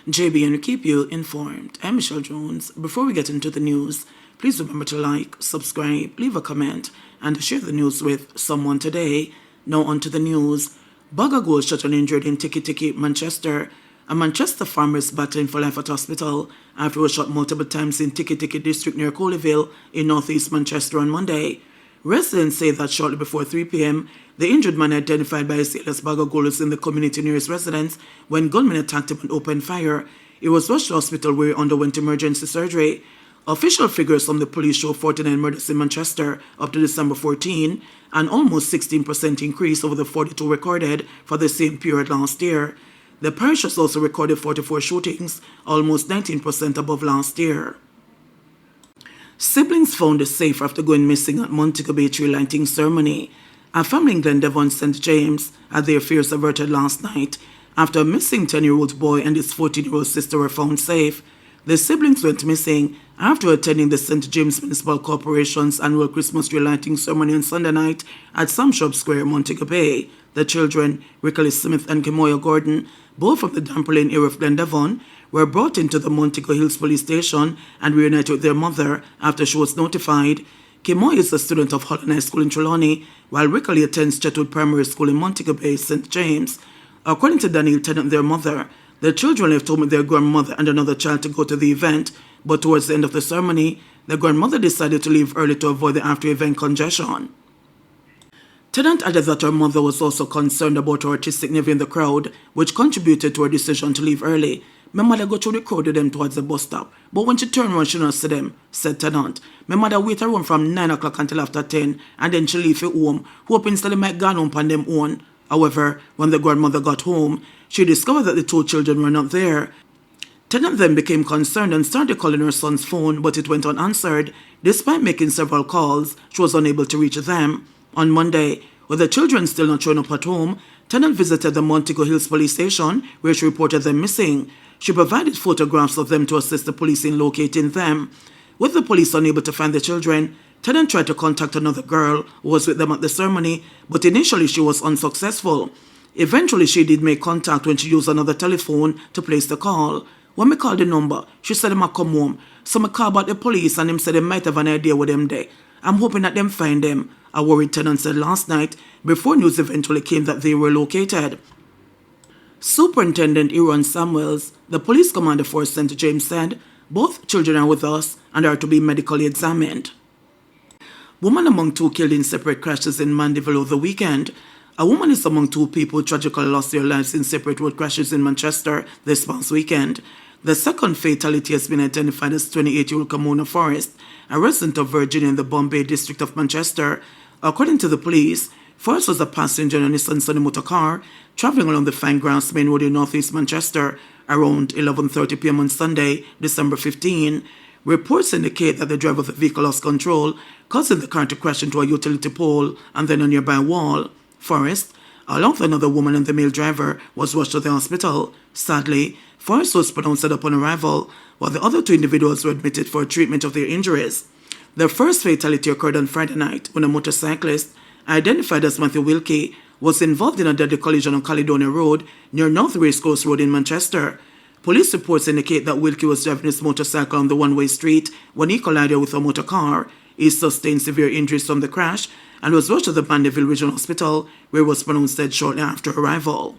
JBNN will keep you informed. I'm Michelle Jones. Before we get into the news, please remember to like, subscribe, leave a comment, and share the news with someone today. Now on to the news. Bugger was shot and injured in Tiki Manchester. A Manchester farmer is battling for life at hospital after he was shot multiple times in Tiki district near Colleyville in northeast Manchester on Monday. Residents say that shortly before 3 p.m., the injured man identified by his alias Bugger was in the community near his residence when gunmen attacked him and opened fire. He was rushed to hospital where he underwent emergency surgery. Official figures from the police show 49 murders in Manchester up to December 14, an almost 16% increase over the 42 recorded for the same period last year. The parish has also recorded 44 shootings, almost 19% above last year. Siblings found safe after going missing at Montego Bay tree lighting ceremony. A family in Glendevon, St. James, had their fears averted last night after a missing 10-year-old boy and his 14-year-old sister were found safe. The siblings went missing after attending the St. James Municipal Corporation's annual Christmas tree lighting ceremony on Sunday night at Samshop Square, Montego Bay. The children, Rickley Smith and Kemoya Gordon, both from the Damper Lane area of Glendevon, were brought into the Montego Hills police station and reunited with their mother after she was notified. Kemoya is a student of Holland High School in Trelawney, while Rickley attends Chetwood Primary School in Montego Bay, St. James. According to Daniel Tennant, their mother, the children left home with their grandmother and another child to go to the event, but towards the end of the ceremony, the grandmother decided to leave early to avoid the after-event congestion. Tennant added that her mother was also concerned about her artistic navy in the crowd, which contributed to her decision to leave early. My mother go through the crowd with them towards the bus stop, but when she turned around, she not see them, said Tennant. My mother wait around from 9 o'clock until after 10, and then she leave for home, hoping that they might go home on them own. However, when the grandmother got home, she discovered that the two children were not there. Tennant then became concerned and started calling her son's phone, but it went unanswered. Despite making several calls, she was unable to reach them. On Monday, with the children still not showing up at home, Tennant visited the Montego Hills police station, where she reported them missing. She provided photographs of them to assist the police in locating them. With the police unable to find the children, Tennant tried to contact another girl who was with them at the ceremony, but initially she was unsuccessful. Eventually, she did make contact when she used another telephone to place the call. When me called the number, she said they might come home. So me called back the police and them said they might have an idea with them there. I'm hoping that them find them, a worried Tennant said last night, before news eventually came that they were located. Superintendent Iran Samuels, the police commander for St. James, said, "Both children are with us and are to be medically examined." Woman among two killed in separate crashes in Mandeville over the weekend. A woman is among two people who tragically lost their lives in separate road crashes in Manchester this past weekend. The second fatality has been identified as 28-year-old Kamona Forrest, a resident of Virginia in the Bombay district of Manchester. According to the police, Forrest was a passenger in a Nissan Sunny motor car traveling along the Fine Grass Main Road in northeast Manchester around 11:30 p.m. on Sunday, December 15. Reports indicate that the driver of the vehicle lost control, causing the car to crash into a utility pole and then a nearby wall. Forrest, along with another woman and the male driver, was rushed to the hospital. Sadly, Forrest was pronounced dead upon arrival, while the other two individuals were admitted for treatment of their injuries. The first fatality occurred on Friday night when a motorcyclist, identified as Matthew Wilkie, was involved in a deadly collision on Caledonia Road near North Race Course Road in Manchester. Police reports indicate that Wilkie was driving his motorcycle on the one-way street when he collided with a motor car. He sustained severe injuries from the crash and was rushed to the Mandeville Regional Hospital, where he was pronounced dead shortly after arrival.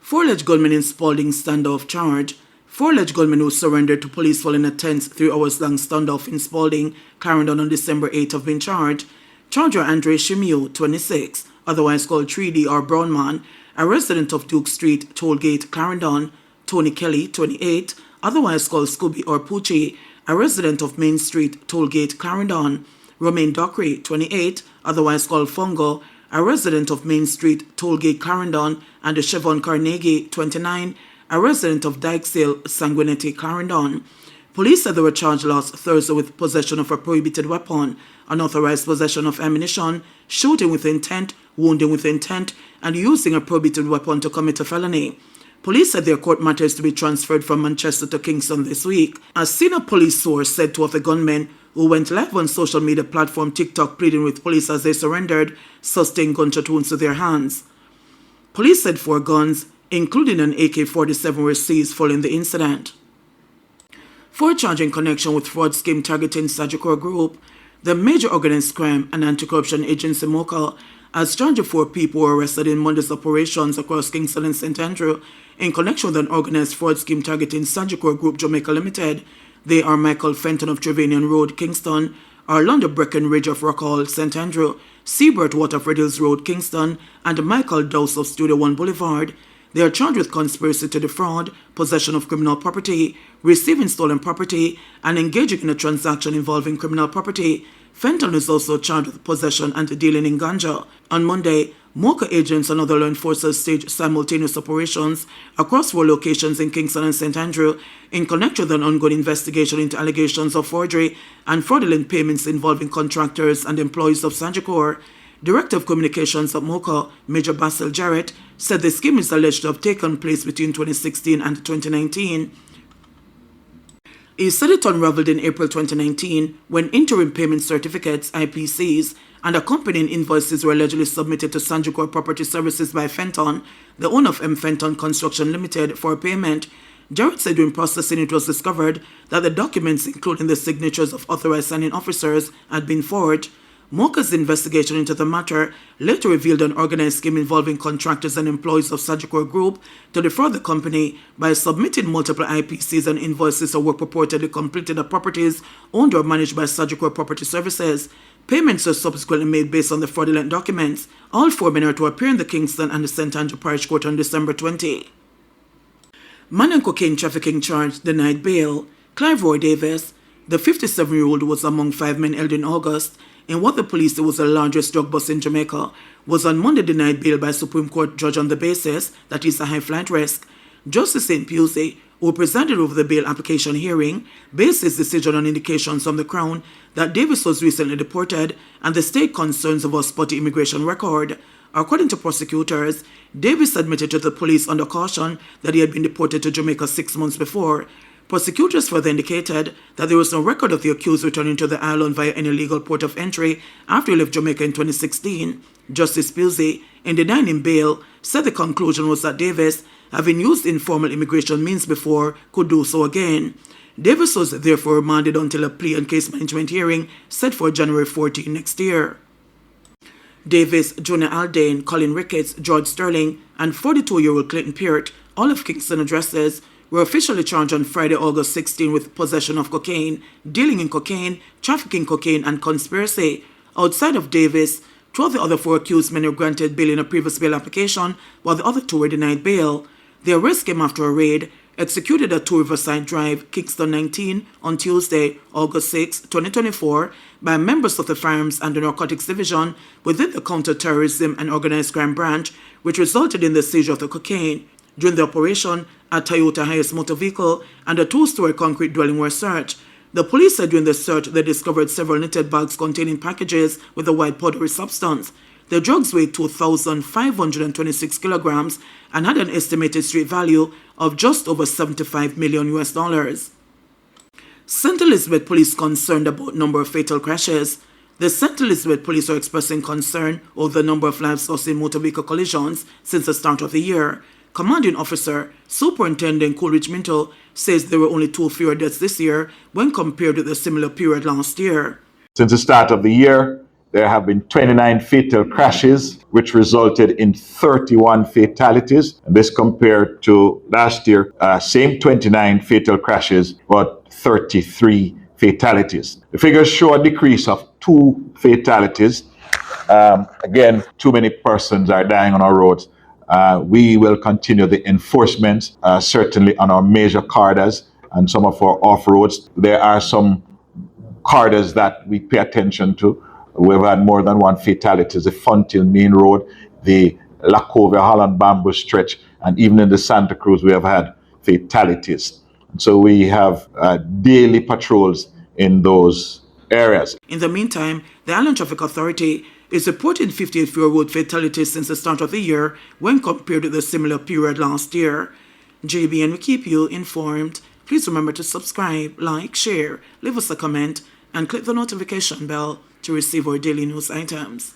Four alleged gunmen in Spalding standoff charge. Four alleged gunmen who surrendered to police following a tense 3-hour-long standoff in Spalding, Clarendon on December 8 have been charged. Charger Andre Shimiu, 26, otherwise called 3D or Brownman, a resident of Duke Street, Tollgate, Clarendon. Tony Kelly, 28, otherwise called Scooby or Poochie, a resident of Main Street, Tollgate, Clarendon. Romain Dockery, 28, otherwise called Fungo, a resident of Main Street, Tollgate, Clarendon, and Chevron Carnegie, 29, a resident of Dykesdale, Sanguinetti, Clarendon. Police said they were charged last Thursday with possession of a prohibited weapon, unauthorized possession of ammunition, shooting with intent, wounding with intent, and using a prohibited weapon to commit a felony. Police said their court matters to be transferred from Manchester to Kingston this week. A senior police source said two of the gunmen, who went live on social media platform TikTok pleading with police as they surrendered, sustained gunshot wounds to their hands. Police said 4 guns, including an AK-47, were seized following the incident. For a charge in connection with fraud scheme targeting Sagicor Group, the Major Organized Crime and Anti-Corruption Agency MOCA has charged 4 people who were arrested in Monday's operations across Kingston and St. Andrew in connection with an organized fraud scheme targeting Sagicor Group Jamaica Limited. They are Michael Fenton of Trevanian Road, Kingston, Orlando Breckenridge of Rock Hall, St. Andrew, Seabert Waterford Hills Road, Kingston, and Michael Dowse of Studio One Boulevard. They are charged with conspiracy to defraud, possession of criminal property, receiving stolen property, and engaging in a transaction involving criminal property. Fenton is also charged with possession and dealing in ganja. On Monday, MOCA agents and other law enforcers staged simultaneous operations across 4 locations in Kingston and St. Andrew in connection with an ongoing investigation into allegations of forgery and fraudulent payments involving contractors and employees of Sagicor. Director of Communications at MOCA, Major Basil Jarrett, said the scheme is alleged to have taken place between 2016 and 2019. He said it unraveled in April 2019 when interim payment certificates, IPCs, and accompanying invoices were allegedly submitted to Sagicor Property Services by Fenton, the owner of M. Fenton Construction Limited, for payment. Jarrett said during processing it was discovered that the documents, including the signatures of authorized signing officers, had been forged. MOCA's investigation into the matter later revealed an organized scheme involving contractors and employees of Sagicor Group to defraud the company by submitting multiple IPCs and invoices for work purportedly completed at properties owned or managed by Sagicor Property Services. Payments were subsequently made based on the fraudulent documents. All 4 men are to appear in the Kingston and the St. Andrew Parish Court on December 20. Man and cocaine trafficking charge denied bail. Clive Roy Davis, the 57-year-old, was among 5 men held in August in what the police said was the largest drug bust in Jamaica, was on Monday denied bail by a Supreme Court judge on the basis that he is a high-flight risk. Justice St. Pusey, who presided over the bail application hearing, based his decision on indications from the Crown that Davis was recently deported and the state concerns over a spotty immigration record. According to prosecutors, Davis admitted to the police under caution that he had been deported to Jamaica 6 months before. Prosecutors further indicated that there was no record of the accused returning to the island via any legal port of entry after he left Jamaica in 2016. Justice Pusey, in denying him bail, said the conclusion was that Davis, having used informal immigration means before, could do so again. Davis was therefore remanded until a plea and case management hearing set for January 14 next year. Davis, Junior Aldane, Colin Ricketts, George Sterling, and 42-year-old Clinton Peart, all of Kingston addresses, were officially charged on Friday, August 16 with possession of cocaine, dealing in cocaine, trafficking cocaine, and conspiracy. Outside of Davis, 2 of the other 4 accused men were granted bail in a previous bail application, while the other 2 were denied bail. The arrest came after a raid executed at 2 Riverside Drive, Kingston 19, on Tuesday, August 6, 2024, by members of the Firearms and the Narcotics Division within the Counter-Terrorism and Organized Crime Branch, which resulted in the seizure of the cocaine. During the operation, a Toyota Hiace motor vehicle and a 2-story concrete dwelling were searched. The police said during the search they discovered several knitted bags containing packages with a white powdery substance. The drugs weighed 2,526 kilograms and had an estimated street value of just over $75 million. St. Elizabeth police concerned about number of fatal crashes. The St. Elizabeth police are expressing concern over the number of lives lost in motor vehicle collisions since the start of the year. Commanding Officer Superintendent Coolidge Minto says there were only 2 fewer deaths this year when compared with the similar period last year. Since the start of the year, there have been 29 fatal crashes, which resulted in 31 fatalities. And this compared to last year, same 29 fatal crashes, but 33 fatalities. The figures show a decrease of 2 fatalities. Again, too many persons are dying on our roads. We will continue the enforcement, certainly on our major corridors and some of our off-roads. There are some corridors that we pay attention to. We've had more than 1 fatality. The Fonthill Main Road, the Lacovia Holland Bamboo Stretch, and even in the Santa Cruz we have had fatalities. So we have daily patrols in those areas. In the meantime, the Island Traffic Authority is reporting 58 fewer road fatalities since the start of the year when compared to the similar period last year. JBNN will keep you informed. Please remember to subscribe, like, share, leave us a comment, and click the notification bell to receive our daily news items.